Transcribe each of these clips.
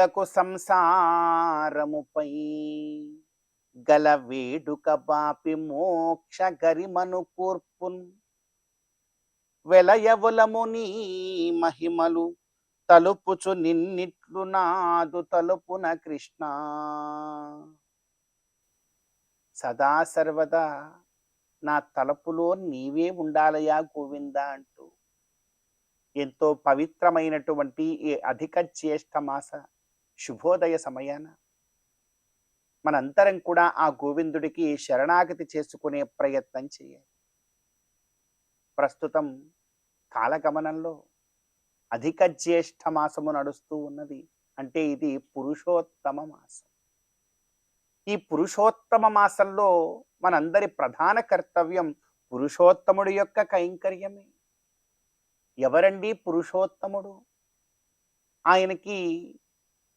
కలులకు సంసారముపై గల వేడుక బాపి మోక్ష గరిమను కూర్పున్ వెలయవులము నీ మహిమలు తలుపుచు నిన్నిట్లు నాదు తలుపున కృష్ణ. సదా సర్వదా నా తలుపులో నీవే ఉండాలయా గోవింద అంటూ ఎంతో పవిత్రమైనటువంటి ఈ అధిక జ్యేష్ఠ మాస శుభోదయ సమయాన మనందరం కూడా ఆ గోవిందుడికి శరణాగతి చేసుకునే ప్రయత్నం చేయాలి. ప్రస్తుతం కాలగమనంలో అధిక జ్యేష్ఠ మాసము నడుస్తూ ఉన్నది. అంటే ఇది పురుషోత్తమ మాసం. ఈ పురుషోత్తమ మాసంలో మనందరి ప్రధాన కర్తవ్యం పురుషోత్తముడి యొక్క కైంకర్యమే. ఎవరండి పురుషోత్తముడు? ఆయనకి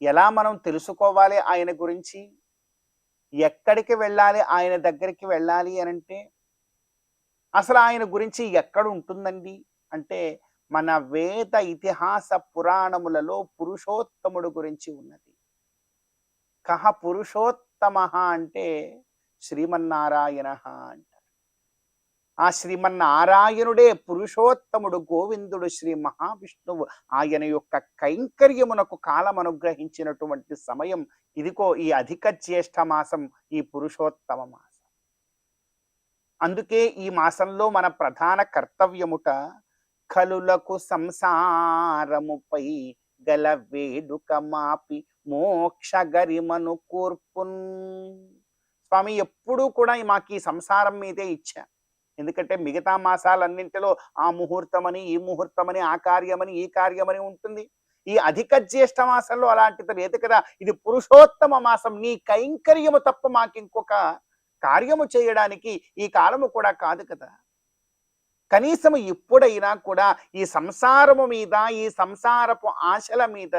ఎలా మనం తెలుసుకోవాలి? ఆయన గురించి ఎక్కడికి వెళ్ళాలి? ఆయన దగ్గరికి వెళ్ళాలి అనంటే అసలు ఆయన గురించి ఎక్కడ ఉంటుందండి అంటే మన వేద ఇతిహాస పురాణములలో పురుషోత్తముడు గురించి ఉన్నది. కహ పురుషోత్తమ అంటే శ్రీమన్నారాయణ అంటారు. ఆ శ్రీమన్నారాయణుడే పురుషోత్తముడు, గోవిందుడు, శ్రీ మహావిష్ణువు. ఆయన యొక్క కైంకర్యమునకు కాలం అనుగ్రహించినటువంటి సమయం ఇదిగో ఈ అధిక జ్యేష్ఠ మాసం, ఈ పురుషోత్తమ మాసం. అందుకే ఈ మాసంలో మన ప్రధాన కర్తవ్యముట కలులకు సంసారముపై గల వేడుక మాపి మోక్ష గరిమను కూర్పున్. స్వామి ఎప్పుడూ కూడా మాకు ఈ సంసారం మీదే ఇచ్చా. ఎందుకంటే మిగతా మాసాలన్నింటిలో ఆ ముహూర్తమని, ఈ ముహూర్తమని, ఆ కార్యమని, ఈ కార్యమని ఉంటుంది. ఈ అధిక జ్యేష్ఠ మాసంలో అలాంటిది లేదు కదా. ఇది పురుషోత్తమ మాసం. నీ కైంకర్యము తప్ప మాకు ఇంకొక కార్యము చేయడానికి ఈ కాలము కూడా కాదు కదా. కనీసం ఎప్పుడైనా కూడా ఈ సంసారము మీద, ఈ సంసారపు ఆశల మీద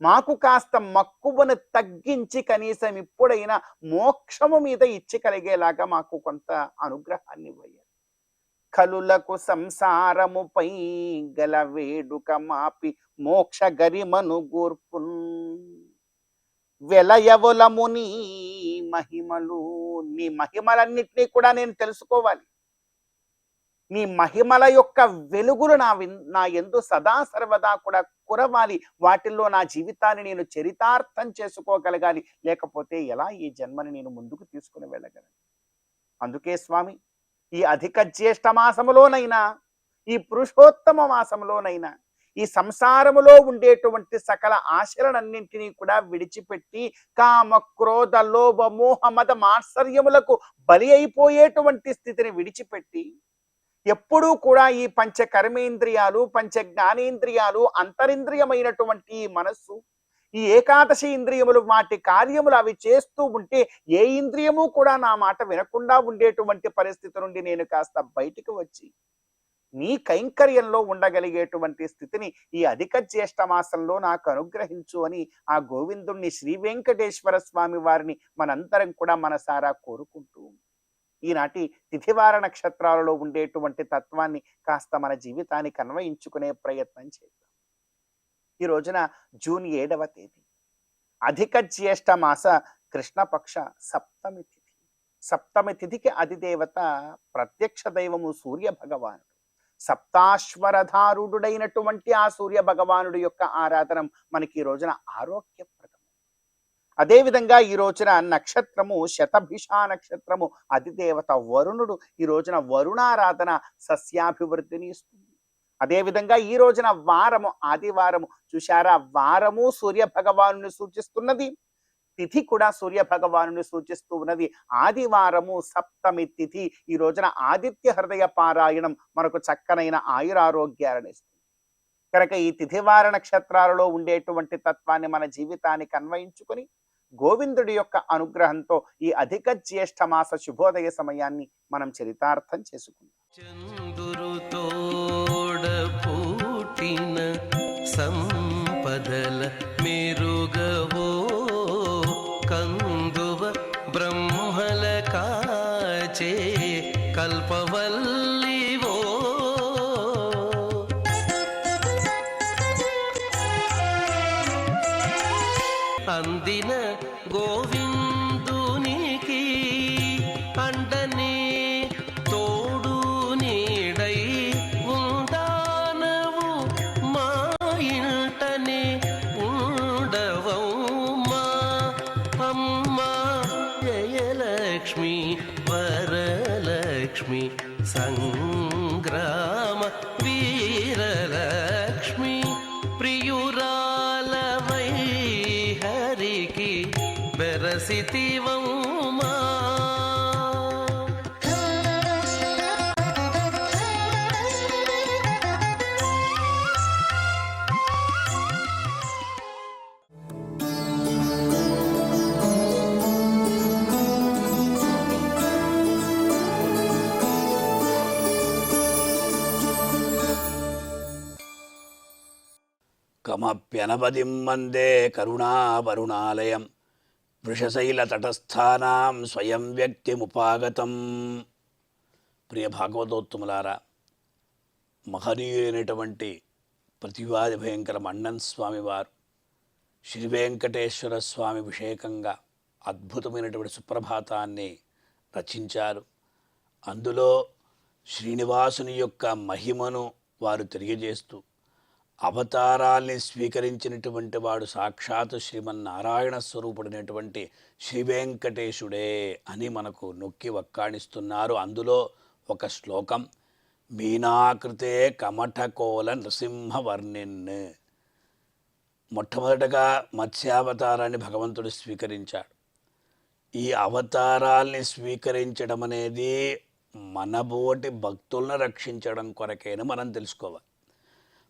మాకు కాస్త మక్కువను తగ్గించి కనీసం ఇప్పుడైనా మోక్షము మీద ఇచ్చగలిగేలాగా మాకు కొంత అనుగ్రహాన్ని ఇవ్వాలి. కలులకు సంసారముపై గల వేడుక మాపి మోక్ష గరిమను గూర్పున్ వెలయవులము నీ మహిమలు. నీ మహిమలన్నిటినీ కూడా నేను తెలుసుకోవాలి. నీ మహిమల యొక్క వెలుగులు నా యందు సదా సర్వదా కూడా కురవాలి. వాటిల్లో నా జీవితాన్ని నేను చరితార్థం చేసుకోగలగాలి. లేకపోతే ఎలా ఈ జన్మని నేను ముందుకు తీసుకుని వెళ్ళగలను? అందుకే స్వామి ఈ అధిక జ్యేష్ఠ మాసములోనైనా, ఈ పురుషోత్తమ మాసంలోనైనా ఈ సంసారములో ఉండేటువంటి సకల ఆశలనన్నింటినీ కూడా విడిచిపెట్టి కామ క్రోధ లోభ మోహ మద మాత్సర్యములకు బలి అయిపోయేటువంటి స్థితిని విడిచిపెట్టి ఎప్పుడూ కూడా ఈ పంచ కర్మేంద్రియాలు, పంచ జ్ఞానేంద్రియాలు, అంతరింద్రియమైనటువంటి మనస్సు, ఈ ఏకాదశి ఇంద్రియములు వాటి కార్యములు అవి చేస్తూ ఉంటే ఏ ఇంద్రియము కూడా నా మాట వినకుండా ఉండేటువంటి పరిస్థితి నుండి నేను కాస్త బయటికి వచ్చి నీ కైంకర్యంలో ఉండగలిగేటువంటి స్థితిని ఈ అధిక జ్యేష్ఠ మాసంలో నాకు అనుగ్రహించు అని ఆ గోవిందుణ్ణి శ్రీ వెంకటేశ్వర స్వామి వారిని మనందరం కూడా మనసారా కోరుకుంటూ ఈనాటి తిథివార నక్షత్రాలలో ఉండేటువంటి తత్వాన్ని కాస్త మన జీవితానికి అన్వయించుకునే ప్రయత్నం చేద్దాం. ఈ రోజున జూన్ 7వ తేదీ అధిక జ్యేష్ఠ మాస కృష్ణపక్ష సప్తమి తిథి. సప్తమి తిథికి అధిదేవత ప్రత్యక్ష దైవము సూర్య భగవానుడు. సప్తాశ్వరధారుడైనటువంటి ఆ సూర్య భగవానుడి యొక్క ఆరాధన మనకి ఈ రోజున ఆరోగ్యప్రదం. అదేవిధంగా ఈ రోజున నక్షత్రము శతభిష నక్షత్రము, అధిదేవత వరుణుడు. ఈ రోజున వరుణారాధన సస్యాభివృద్ధిని ఇస్తుంది. అదేవిధంగా ఈ రోజున వారము ఆదివారము. చూశారా, వారము సూర్య భగవాను సూచిస్తున్నది, తిథి కూడా సూర్య భగవాను సూచిస్తూ ఉన్నది. ఆదివారము సప్తమి తిథి. ఈ రోజున ఆదిత్య హృదయ పారాయణం మనకు చక్కనైన ఆయురారోగ్యాలను ఇస్తుంది. కనుక ఈ తిథివార నక్షత్రాలలో ఉండేటువంటి తత్వాన్ని మన జీవితానికి అన్వయించుకొని గోవిందుడి యొక్క అనుగ్రహంతో ఈ అధిక జ్యేష్ఠ మాస శుభోదయ సమయాన్ని మనం చరితార్థం చేసుకుందాం. చందురుతోడ పూటిన సంపదల మెరుగవో కందువ బ్రహ్మల కాచే కల్పవల్లివో అందిన గోవిందునికి అండనే తోడు నీడై ఉందానవు మా ఇంటనే ఉండవమ్మా అమ్మా జయలక్ష్మి వరలక్ష్మి సంగ్రామ వీరలక్ష్మి ప్రియురాలవై హరికి బెరసితివమ్మా. కమప్యనపదిం వందే కరుణావరుణాలయం వృషశైలతటస్థానాం స్వయం వ్యక్తిముపాగతం. ప్రియ భాగవతోత్తములారా, మహనీయులైనటువంటి ప్రతివాది భయంకర మన్నన్ స్వామి వారు శ్రీ వెంకటేశ్వర స్వామి విషేకంగా అద్భుతమైనటువంటి సుప్రభాతాన్ని రచించారు. అందులో శ్రీనివాసుని యొక్క మహిమను వారు తెలియజేస్తూ అవతారాల్ని స్వీకరించినటువంటి వాడు సాక్షాత్ శ్రీమన్నారాయణ స్వరూపుడైనటువంటి శ్రీ వెంకటేశుడే అని మనకు నొక్కి వక్కాణిస్తున్నారు. అందులో ఒక శ్లోకం, మీనాకృతే కమఠకోల నృసింహవర్ణిన్. మొట్టమొదటగా మత్స్యావతారాన్ని భగవంతుడు స్వీకరించాడు. ఈ అవతారాల్ని స్వీకరించడం అనేది మనబోటి భక్తులను రక్షించడం కొరకేని మనం తెలుసుకోవాలి.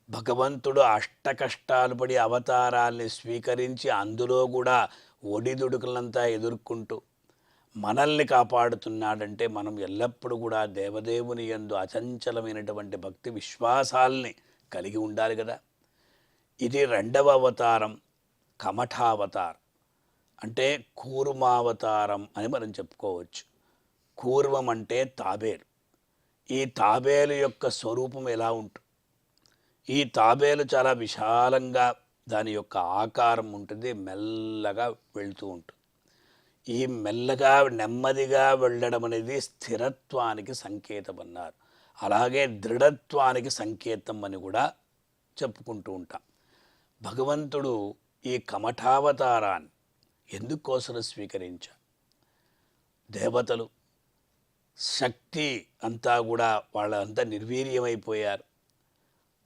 భగవంతుడు అష్టకష్టాలు పడి అవతారాల్ని స్వీకరించి అందులో కూడా ఒడిదుడుకులంతా ఎదుర్కొంటూ మనల్ని కాపాడుతున్నాడంటే మనం ఎల్లప్పుడూ కూడా దేవదేవుని యందు అచంచలమైనటువంటి భక్తి విశ్వాసాల్ని కలిగి ఉండాలి కదా. ఇది రెండవ అవతారం, కమఠావతారం అంటే కూర్మావతారం అని మనం చెప్పుకోవచ్చు. కూర్మం అంటే తాబేలు. ఈ తాబేలు యొక్క స్వరూపం ఎలా ఉంటుంది? ఈ తాబేలు చాలా విశాలంగా దాని యొక్క ఆకారం ఉంటుంది, మెల్లగా వెళ్తూ ఉంటుంది. ఈ మెల్లగా నెమ్మదిగా వెళ్ళడం అనేది స్థిరత్వానికి సంకేతం అన్నారు. అలాగే దృఢత్వానికి సంకేతం అని కూడా చెప్పుకుంటూ ఉంటాం. భగవంతుడు ఈ కమఠావతారాన్ని ఎందుకోసం స్వీకరించారు? దేవతలు శక్తి అంతా కూడా వాళ్ళంతా నిర్వీర్యమైపోయారు.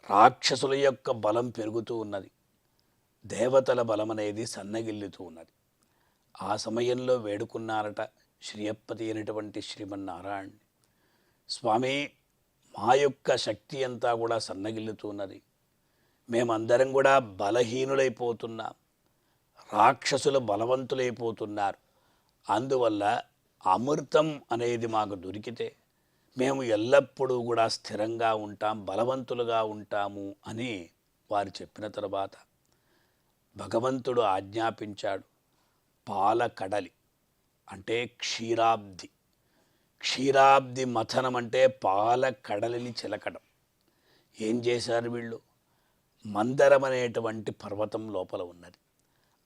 రాక్షసుల యొక్క బలం పెరుగుతూ ఉన్నది, దేవతల బలం అనేది సన్నగిల్లుతూ ఉన్నది. ఆ సమయంలో వేడుకున్నారట శ్రీయప్పతి అయినటువంటి శ్రీమన్నారాయణ స్వామి, మా యొక్క శక్తి అంతా కూడా సన్నగిల్లుతూ ఉన్నది, మేమందరం కూడా బలహీనులైపోతున్నాం, రాక్షసులు బలవంతులైపోతున్నారు, అందువల్ల అమృతం అనేది మాకు దొరికితే మేము ఎల్లప్పుడూ కూడా స్థిరంగా ఉంటాం, బలవంతులుగా ఉంటాము అని వారు చెప్పిన తర్వాత భగవంతుడు ఆజ్ఞాపించాడు. పాలకడలి అంటే క్షీరాబ్ది, క్షీరాబ్ది మథనం అంటే పాల కడలిని చిలకడం. ఏం చేశారు వీళ్ళు? మందరం అనేటువంటి పర్వతం లోపల ఉన్నది.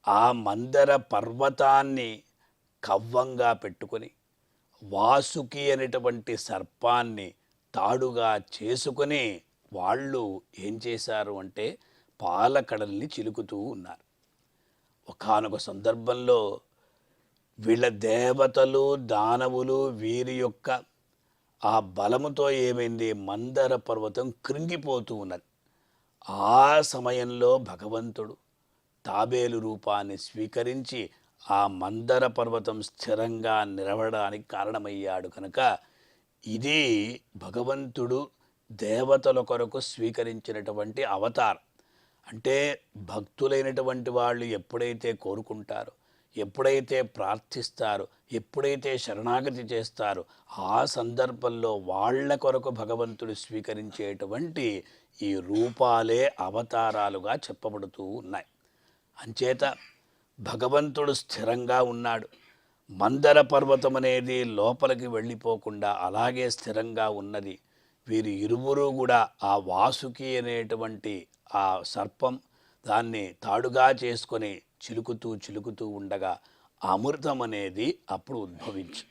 ఆ మందర పర్వతాన్ని కవ్వంగా పెట్టుకొని వాసుకి అనేటువంటి సర్పాన్ని తాడుగా చేసుకొని వాళ్ళు ఏం చేశారు అంటే పాలకడల్ని చిలుకుతూ ఉన్నారు. ఒకానొక సందర్భంలో వీళ్ళ దేవతలు దానవులు వీరి యొక్క ఆ బలముతో ఏమైంది, మందర పర్వతం కృంగిపోతూ ఉన్నది. ఆ సమయంలో భగవంతుడు తాబేలు రూపాన్ని స్వీకరించి ఆ మందర పర్వతం స్థిరంగా నిలవడానికి కారణమయ్యాడు. కనుక ఇది భగవంతుడు దేవతల కొరకు స్వీకరించినటువంటి అవతారం. అంటే భక్తులైనటువంటి వాళ్ళు ఎప్పుడైతే కోరుకుంటారో, ఎప్పుడైతే ప్రార్థిస్తారో, ఎప్పుడైతే శరణాగతి చేస్తారో ఆ సందర్భంలో వాళ్ళ కొరకు భగవంతుడు స్వీకరించేటువంటి ఈ రూపాలే అవతారాలుగా చెప్పబడుతూ ఉన్నాయి. అంచేత భగవంతుడు స్థిరంగా ఉన్నాడు. మందర పర్వతం అనేది లోపలికి వెళ్ళిపోకుండా అలాగే స్థిరంగా ఉన్నది. వీరు ఇరువురు కూడా ఆ వాసుకి అనేటువంటి ఆ సర్పం దాన్ని తాడుగా చేసుకొని చిలుకుతూ చిలుకుతూ ఉండగా అమృతం అనేది అప్పుడు ఉద్భవించి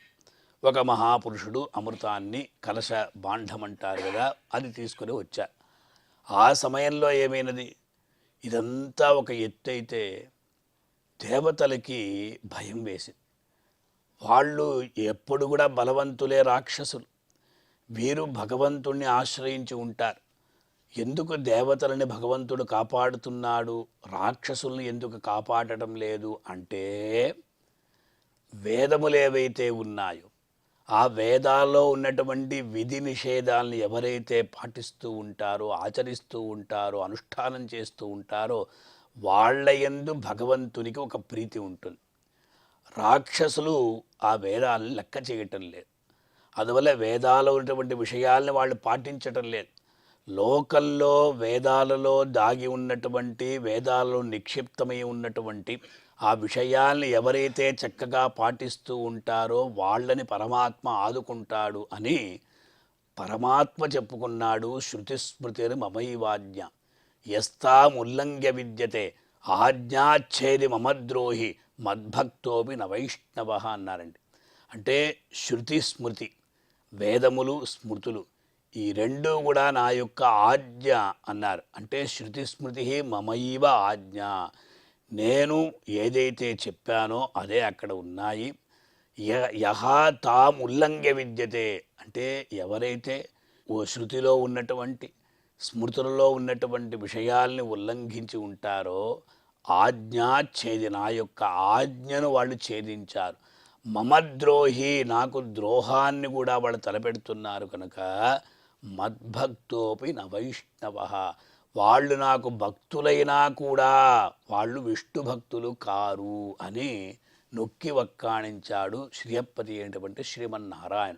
ఒక మహాపురుషుడు అమృతాన్ని కలశ బాండం అంటారు కదా, అది తీసుకొని వచ్చారు. ఆ సమయంలో ఏమైనది, ఇదంతా ఒక ఎత్తు అయితే దేవతలకి భయం వేసింది. వాళ్ళు ఎప్పుడు కూడా బలవంతులే రాక్షసులు, వీరు భగవంతుణ్ణి ఆశ్రయించి ఉంటారు. ఎందుకు దేవతలని భగవంతుడు కాపాడుతున్నాడు, రాక్షసుల్ని ఎందుకు కాపాడటం లేదు అంటే, వేదములు ఏవైతే ఉన్నాయో ఆ వేదాల్లో ఉన్నటువంటి విధి నిషేధాలను ఎవరైతే పాటిస్తూ ఉంటారో, ఆచరిస్తూ ఉంటారో, అనుష్ఠానం చేస్తూ ఉంటారో వాళ్ళ యందు భగవంతునికి ఒక ప్రీతి ఉంటుంది. రాక్షసులు ఆ వేదాలను లెక్క చేయటం లేదు, అందువల్ల వేదాల్లో ఉన్నటువంటి విషయాల్ని వాళ్ళు పాటించటం లేదు. లోకల్లో వేదాలలో దాగి ఉన్నటువంటి, వేదాలలో నిక్షిప్తమై ఉన్నటువంటి ఆ విషయాల్ని ఎవరైతే చక్కగా పాటిస్తూ ఉంటారో వాళ్ళని పరమాత్మ ఆదుకుంటాడు అని పరమాత్మ చెప్పుకున్నాడు. శృతిస్మృతిర్ మమైవాజ్ఞ యస్తాముల్లంఘ్య విద్యతే ఆజ్ఞాచ్ఛేది మమద్రోహి మద్భక్తోపి నవైష్ణవ అన్నారండి. అంటే శృతి స్మృతి, వేదములు స్మృతులు ఈ రెండు కూడా నా యొక్క ఆజ్ఞ అన్నారు. అంటే శృతి స్మృతి మమైవ ఆజ్ఞ, నేను ఏదైతే చెప్పానో అదే అక్కడ ఉన్నాయి. యహ తాం ఉల్లంఘ్య విద్యతే అంటే ఎవరైతే ఓ శృతిలో ఉన్నటువంటి స్మృతులలో ఉన్నటువంటి విషయాల్ని ఉల్లంఘించి ఉంటారో ఆజ్ఞాచ్ఛేది, నా యొక్క ఆజ్ఞను వాళ్ళు ఛేదించారు. మమద్రోహి, నాకు ద్రోహాన్ని కూడా వాళ్ళు తలపెడుతున్నారు కనుక మద్భక్తోపి నవైష్ణవ, వాళ్ళు నాకు భక్తులైనా కూడా వాళ్ళు విష్ణు భక్తులు కారు అని నొక్కి వక్కాణించాడు శ్రీయప్పతి అయినటువంటి శ్రీమన్నారాయణ.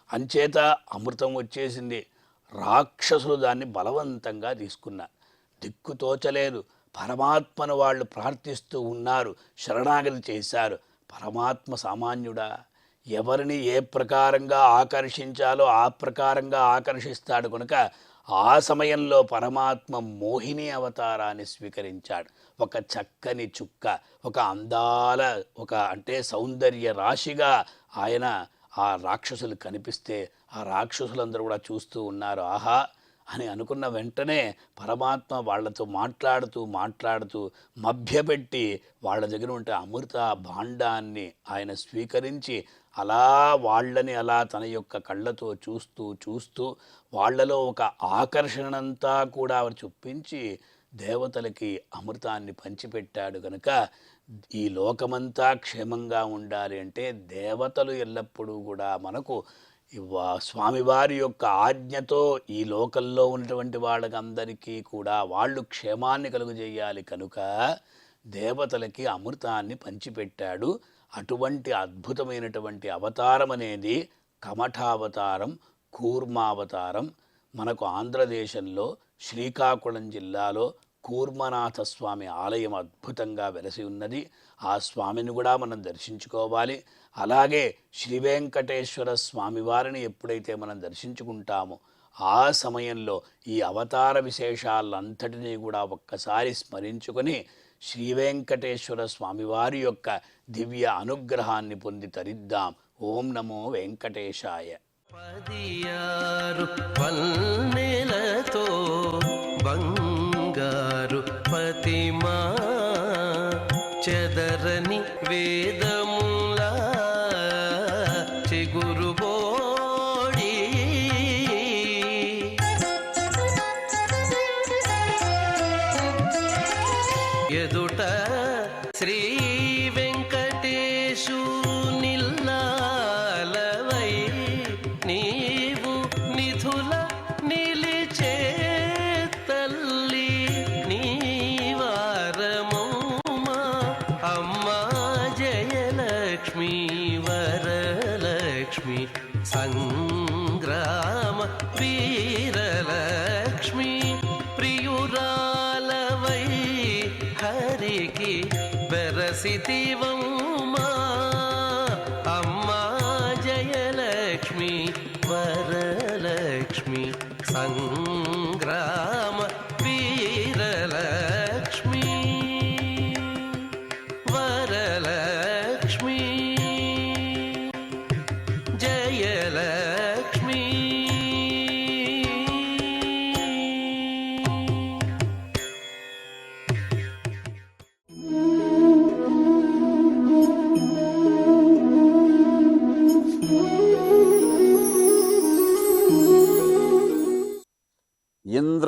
అంచేత అమృతం వచ్చేసింది, రాక్షసులు దాన్ని బలవంతంగా తీసుకున్నారు. దిక్కుతోచలేదు, పరమాత్మను వాళ్ళు ప్రార్థిస్తూ ఉన్నారు, శరణాగతి చేశారు. పరమాత్మ సామాన్యుడా, ఎవరిని ఏ ప్రకారంగా ఆకర్షించాలో ఆ ప్రకారంగా ఆకర్షిస్తాడు కనుక ఆ సమయంలో పరమాత్మ మోహిని అవతారాన్ని స్వీకరించాడు. ఒక చక్కని చుక్క, ఒక అందాల అంటే సౌందర్య రాశిగా ఆయన ఆ రాక్షసులు కనిపిస్తే ఆ రాక్షసులందరూ కూడా చూస్తూ ఉన్నారు. ఆహా అని అనుకున్న వెంటనే పరమాత్మ వాళ్ళతో మాట్లాడుతూ మభ్యపెట్టి వాళ్ళ దగ్గర ఉంటే అమృత భాండాన్ని ఆయన స్వీకరించి వాళ్ళని తన యొక్క కళ్ళతో చూస్తూ వాళ్ళలో ఒక ఆకర్షణంతా కూడా చూపించి దేవతలకి అమృతాన్ని పంచిపెట్టాడు. కనుక ఈ లోకమంతా క్షేమంగా ఉండాలి అంటే దేవతలు ఎల్లప్పుడూ కూడా మనకు స్వామివారి యొక్క ఆజ్ఞతో ఈ లోకల్లో ఉన్నటువంటి వాళ్ళకందరికీ కూడా వాళ్ళు క్షేమాన్ని కలుగజేయాలి కనుక దేవతలకి అమృతాన్ని పంచిపెట్టాడు. అటువంటి అద్భుతమైనటువంటి అవతారం అనేది కమఠావతారం, కూర్మావతారం. మనకు ఆంధ్రదేశంలో శ్రీకాకుళం జిల్లాలో కూర్మనాథ స్వామి ఆలయం అద్భుతంగా వెలసి ఉన్నది. ఆ స్వామిని కూడా మనం దర్శించుకోవాలి. అలాగే శ్రీ వెంకటేశ్వర స్వామివారిని ఎప్పుడైతే మనం దర్శించుకుంటామో ఆ సమయంలో ఈ అవతార విశేషాలంతటినీ కూడా ఒక్కసారి స్మరించుకొని శ్రీ వెంకటేశ్వర స్వామివారి యొక్క దివ్య అనుగ్రహాన్ని పొంది తరిద్దాం. ఓం నమో వెంకటేశాయ. 16 పల్లెలతో బంగారు ప్రతిమా చెదరని వేదములా చిగురుబోడి ఎదుట శ్రీ వెంకటేశు నిల్లాలవై నీవు నిధుల నిలిచే తల్లి నీవారమౌమా అమ్మా జయలక్ష్మి వరలక్ష్మి సంగ్రామ వీరలక్ష్మి ప్రియురాలవై హరికి వెరసితివమ్మా అమ్మా జయలక్ష్మి వరలక్ష్మి సంగ్రామ వీరలక్ష్మి.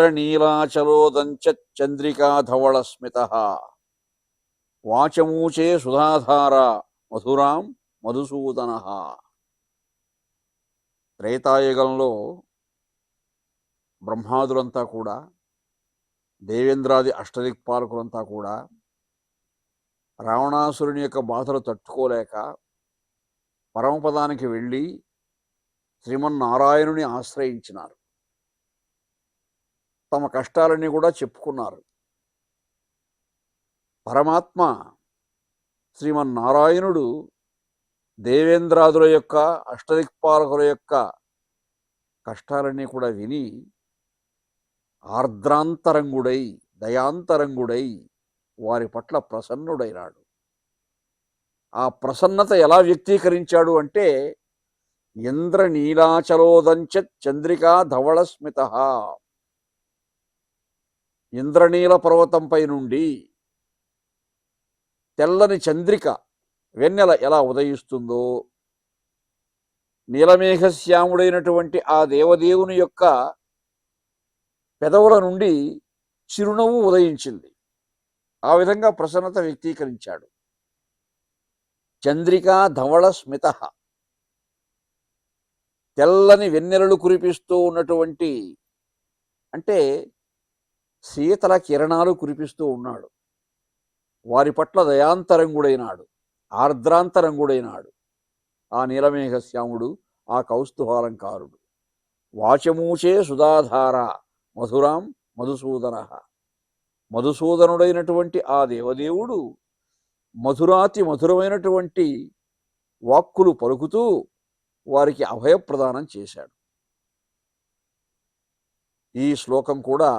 ఇంద్రనీలాచలోదంచ చంద్రికాధవళస్మిత వాచమూచే సుధాధార మధురాం మధుసూదన. త్రేతాయుగంలో బ్రహ్మాదులంతా కూడా, దేవేంద్రాది అష్టదిక్పాలకులంతా కూడా రావణాసురుని యొక్క బాధలు తట్టుకోలేక పరమపదానికి వెళ్ళి శ్రీమన్నారాయణుని ఆశ్రయించినారు. తమ కష్టాలన్నీ కూడా చెప్పుకున్నారు. పరమాత్మ శ్రీమన్నారాయణుడు దేవేంద్రాదుల యొక్క అష్టదిక్పాలకుల యొక్క కష్టాలన్నీ కూడా విని ఆర్ద్రాంతరంగుడై దయాంతరంగుడై వారి పట్ల ప్రసన్నుడైనాడు. ఆ ప్రసన్నత ఎలా వ్యక్తీకరించాడు అంటే ఇంద్రనీలాచలోదంచ చంద్రికా ధవళస్మిత. ఇంద్రనీల పర్వతంపై నుండి తెల్లని చంద్రిక వెన్నెల ఎలా ఉదయిస్తుందో, నీలమేఘశ్యాముడైనటువంటి ఆ దేవదేవుని యొక్క పెదవుల నుండి చిరునవ్వు ఉదయించింది. ఆ విధంగా ప్రసన్నత వ్యక్తీకరించాడు. చంద్రికా ధవళ స్మిత, తెల్లని వెన్నెలలు కురిపిస్తూ ఉన్నటువంటి, అంటే శీతల కిరణాలు కురిపిస్తూ ఉన్నాడు. వారి పట్ల దయాంతరంగుడైనాడు, ఆర్ద్రాంతరంగుడైనాడు ఆ నీలమేఘశ్యాముడు, ఆ కౌస్తుభాలంకారుడు. వాచమూచే సుధాధార మధురాం మధుసూదన. మధుసూదనుడైనటువంటి ఆ దేవదేవుడు మధురాతి మధురమైనటువంటి వాక్కులు పలుకుతూ వారికి అభయప్రదానం చేశాడు. ఈ శ్లోకం కూడా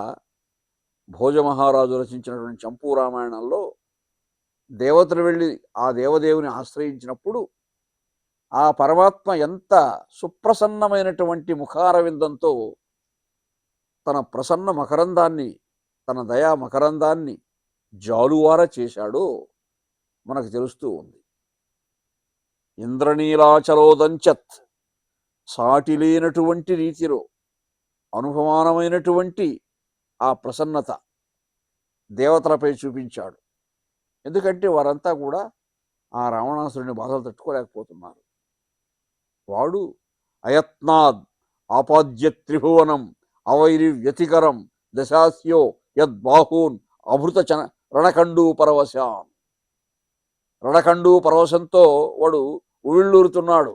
భోజమహారాజు రచించినటువంటి చంపూ రామాయణంలో దేవతలు వెళ్ళి ఆ దేవదేవుని ఆశ్రయించినప్పుడు ఆ పరమాత్మ ఎంత సుప్రసన్నమైనటువంటి ముఖారవిందంతో తన ప్రసన్న మకరందాన్ని, తన దయా మకరందాన్ని జాలువార చేశాడో మనకు తెలుస్తూ ఉంది. ఇంద్రనీలాచలోదంచత్, సాటి లేనటువంటి రీతిలో అనుభవానమైనటువంటి ఆ ప్రసన్నత దేవతలపై చూపించాడు. ఎందుకంటే వారంతా కూడా ఆ రావణాసురుని బాధలు తట్టుకోలేకపోతున్నారు. వాడు అయత్నాద్ ఆపాద్య త్రిభువనం అవైరి వ్యతికరం దశాస్యో యద్బాహూన్ అభృత రణఖండూ పరవశాన్. రణఖండూ పరవశంతో వాడు ఉవిళ్ళూరుతున్నాడు.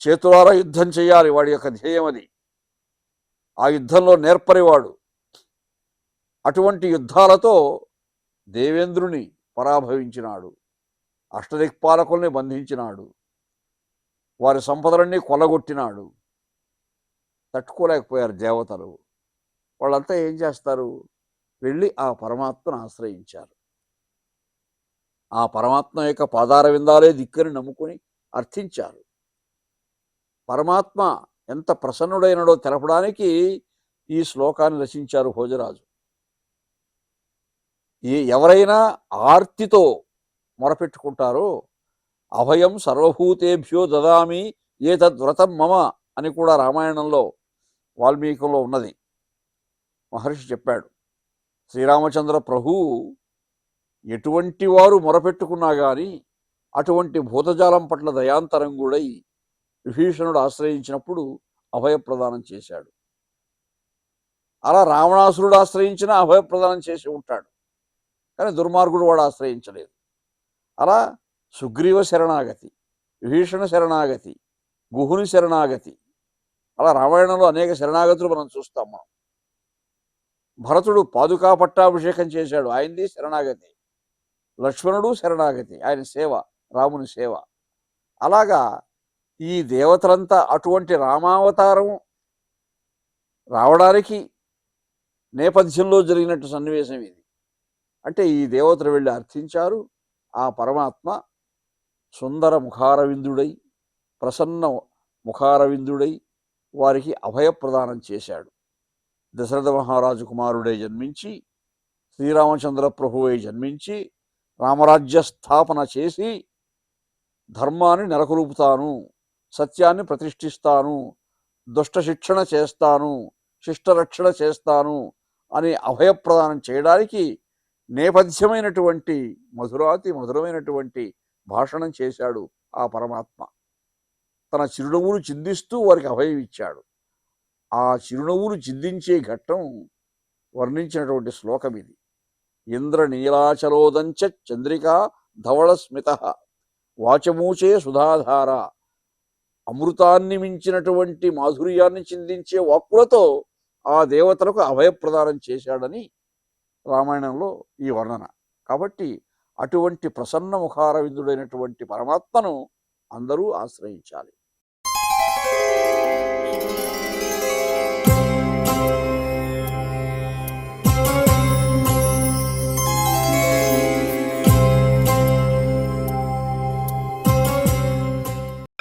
చేతులారా యుద్ధం చేయాలి, వాడి యొక్క ధ్యేయం అది. ఆ యుద్ధంలో నేర్పరివాడు. అటువంటి యుద్ధాలతో దేవేంద్రుని పరాభవించినాడు, అష్టదిక్పాలకుల్ని బంధించినాడు, వారి సంపదలన్నీ కొల్లగొట్టినాడు. తట్టుకోలేకపోయారు దేవతలు. వాళ్ళంతా ఏం చేస్తారు? వెళ్ళి ఆ పరమాత్మను ఆశ్రయించారు. ఆ పరమాత్మ యొక్క పాదార విందాలే దిక్కుని నమ్ముకుని అర్థించారు. పరమాత్మ ఎంత ప్రసన్నుడైనడో తెలపడానికి ఈ శ్లోకాన్ని రచించారు భోజరాజు. ఎవరైనా ఆర్తితో మొరపెట్టుకుంటారో అభయం సర్వభూతేభ్యో దదామి ఏతద్వ్రతం మమ అని కూడా రామాయణంలో వాల్మీకంలో ఉన్నది. మహర్షి చెప్పాడు, శ్రీరామచంద్ర ప్రభు ఎటువంటి వారు మొరపెట్టుకున్నా కానీ అటువంటి భూతజాలం పట్ల దయాంతరంగుడై విభీషణుడు ఆశ్రయించినప్పుడు అభయప్రదానం చేశాడు. అలా రావణాసురుడు ఆశ్రయించిన అభయప్రదానం చేసి ఉంటాడు, కానీ దుర్మార్గుడు వాడు ఆశ్రయించలేదు. అలా సుగ్రీవ శరణాగతి, విభీషణ శరణాగతి, గుహుని శరణాగతి, అలా రామాయణంలో అనేక శరణాగతులు మనం చూస్తాం. మనం భరతుడు పాదుకా పట్టాభిషేకం చేశాడు, ఆయనది శరణాగతి. లక్ష్మణుడు శరణాగతి, ఆయన సేవ, రాముని సేవ. అలాగా ఈ దేవతలంతా అటువంటి రామావతారం రావడానికి నేపథ్యంలో జరిగినట్టు సన్నివేశం ఇది. అంటే ఈ దేవతలు వెళ్ళి అర్థించారు. ఆ పరమాత్మ సుందర ముఖారవిందుడై, ప్రసన్న ముఖారవిందుడై వారికి అభయప్రదానం చేశాడు. దశరథ మహారాజు కుమారుడై జన్మించి, శ్రీరామచంద్ర ప్రభువై జన్మించి, రామరాజ్య స్థాపన చేసి ధర్మాన్ని నెలకొల్పుతాను, సత్యాన్ని ప్రతిష్ఠిస్తాను, దుష్ట శిక్షణ చేస్తాను, శిష్టరక్షణ చేస్తాను అని అభయప్రదానం చేయడానికి నేపథ్యమైనటువంటి మధురాతి మధురమైనటువంటి భాషణం చేశాడు ఆ పరమాత్మ. తన చిరునవ్వులు చిందిస్తూ వారికి అభయం ఇచ్చాడు. ఆ చిరునవ్వులు చిందించే ఘట్టం వర్ణించినటువంటి శ్లోకం ఇది. ఇంద్ర నీలాచలోదంచ చంద్రికా ధవళ స్మిత వాచమూచే సుధాధార. అమృతాన్ని మించినటువంటి మాధుర్యాన్ని చిందించే వాక్కులతో ఆ దేవతలకు అభయప్రదానం చేశాడని రామాయణంలో ఈ వర్ణన. కాబట్టి అటువంటి ప్రసన్న ముఖారవిందుడైనటువంటి పరమాత్మను అందరూ ఆశ్రయించాలి.